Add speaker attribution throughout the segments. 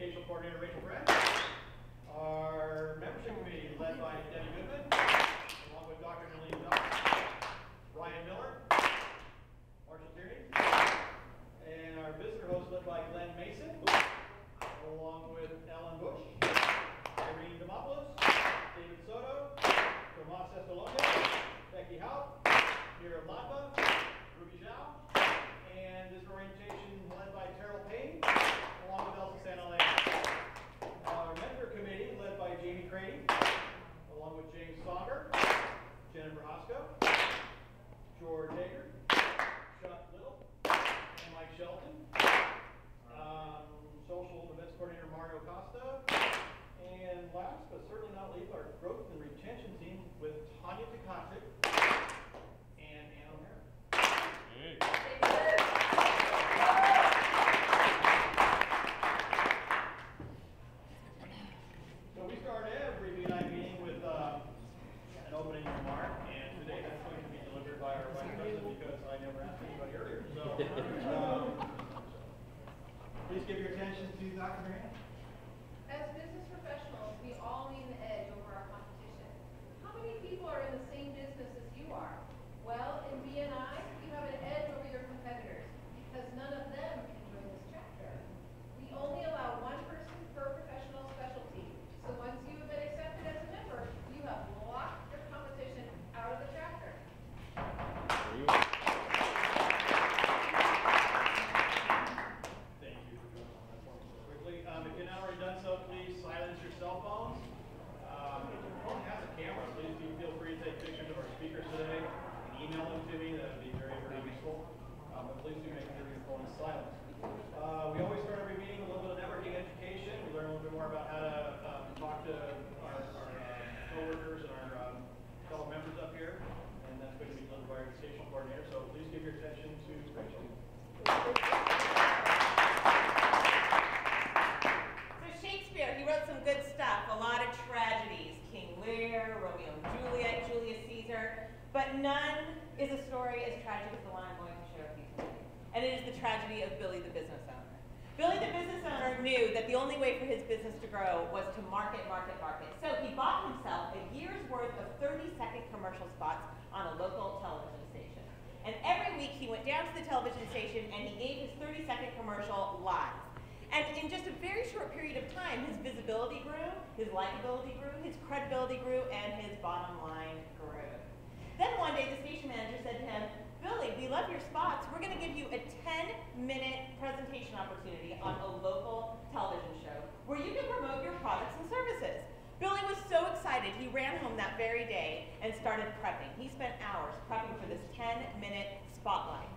Speaker 1: Educational Coordinator Rachel Brent. Our membership committee led by Debbie Goodman, along with Dr. Nalene Doss, Ryan Miller, Marshall Tierney, and our visitor host led by Glenn Mason, along with Ellen Bush, Irene Demopoulos, David Soto, Tomas Estolonia, Becky Haupt, Mira Latva, Ruby Zhao, and this orientation led by Terrell Payne, along with Elsa Santalena. Our mentor committee led by Jamie Craney, along with James Sauger, Jennifer Hosco, George Hager, Chuck Little, and Mike Shelton. Social events coordinator Mario Costa. And last but certainly not least, our growth and retention team with Tanya Takacic and Ann O'Hara. Hey. So we start every BNI meeting with an opening remark, and today that's going to be delivered by our vice president because I never asked anybody earlier. So please give your attention to Dr. Grant.
Speaker 2: As business professionals, we all need an edge over our competition. How many people are in the same business as you are? Well, in BNI, you have an edge over your competitors because none of them can join this chapter. We only allow one person per professional specialty. So once you have been accepted as a member, you have locked your competition out of the chapter.
Speaker 1: Thank you for doing all that for me so quickly. If you've not already done so, please silence your cell phones. If your phone has a camera, please do feel free to take pictures of our speakers today and email them to me. That would be very, very useful. But please do make sure your phone is silent. We always start every meeting with a little bit of networking education. We learn a little bit more about how to talk to our coworkers and our fellow members up here. And that's going to be delivered by our educational coordinator. So please give your attention to Rachel.
Speaker 3: So Shakespeare, he wrote some good stuff, a lot of tragedies. King Lear, Romeo and Juliet, Julius Caesar. But none is a story as tragic as the one I'm going to share with you today. And it is the tragedy of Billy the business owner. Billy the business owner knew that the only way for his business to grow was to market. So he bought himself a year's worth of 30-second commercial spots on a local television station. And every week he went down to the television station and he gave his 30-second commercial live. And in just a very short period of time, his visibility grew, his likability grew, his credibility grew, and his bottom line grew. Then one day the station manager said to him, Billy, we love your spots. We're going to give you a 10-minute presentation opportunity on a local television show where you can promote your products and services. Billy was so excited, he ran home that very day and started prepping. He spent hours prepping for this 10-minute spotlight.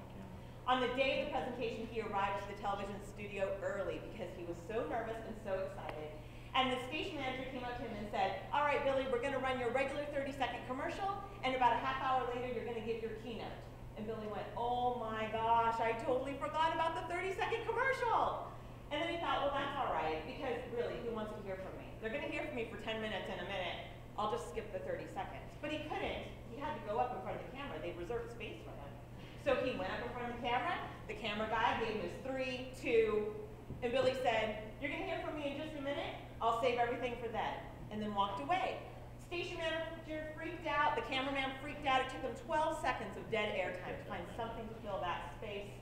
Speaker 3: On the day of the presentation, he arrived to the television studio early because he was so nervous and so excited. And the station manager came up to him and said, all right, Billy, we're going to run your regular 30-second commercial, and about a half hour later, you're going to give your keynote. And Billy went, oh my gosh, I totally forgot about the 30-second commercial. And then he thought, well, that's all right, because really, who wants to hear from me? They're going to hear from me for 10 minutes in a minute. I'll just skip the 30 seconds. But he couldn't. He had to go up in front of the camera. They reserved space for him. So he went up in front of the camera. The camera guy gave him his 3, 2, and Billy said, you're going to hear from me in just a minute. I'll save everything for then. And then walked away. Station manager freaked out. The cameraman freaked out. It took them 12 seconds of dead air time to find something to fill that space.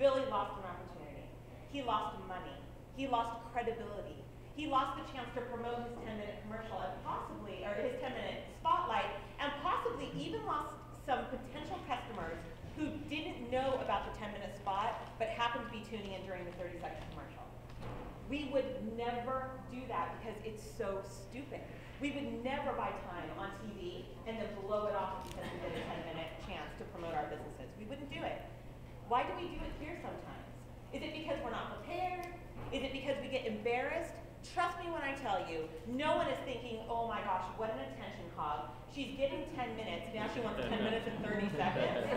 Speaker 3: Billy lost an opportunity. He lost money. He lost credibility. He lost the chance to promote his 10-minute commercial and possibly, or his 10-minute spotlight, and possibly even lost some potential customers who didn't know about the 10-minute spot, but happened to be tuning in during the 30-second commercial. We would never do that because it's so stupid. We would never buy time on TV and then blow it off because we get a 10-minute chance to promote our businesses. We wouldn't do it. Why do we do it here sometimes? Is it because we're not prepared? Is it because we get embarrassed? Trust me when I tell you, no one is thinking, oh my gosh, what an attention hog. She's getting 10 minutes, now she wants 10 minutes and 30 seconds.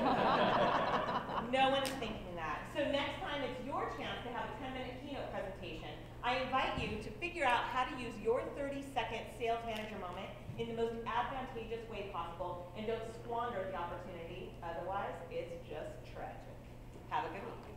Speaker 3: No one is thinking that. So next time it's your chance to have a 10-minute keynote presentation, I invite you to figure out how to use your 30-second sales manager moment in the most advantageous way possible, and don't squander the opportunity, otherwise it's just tragic. Have a good week.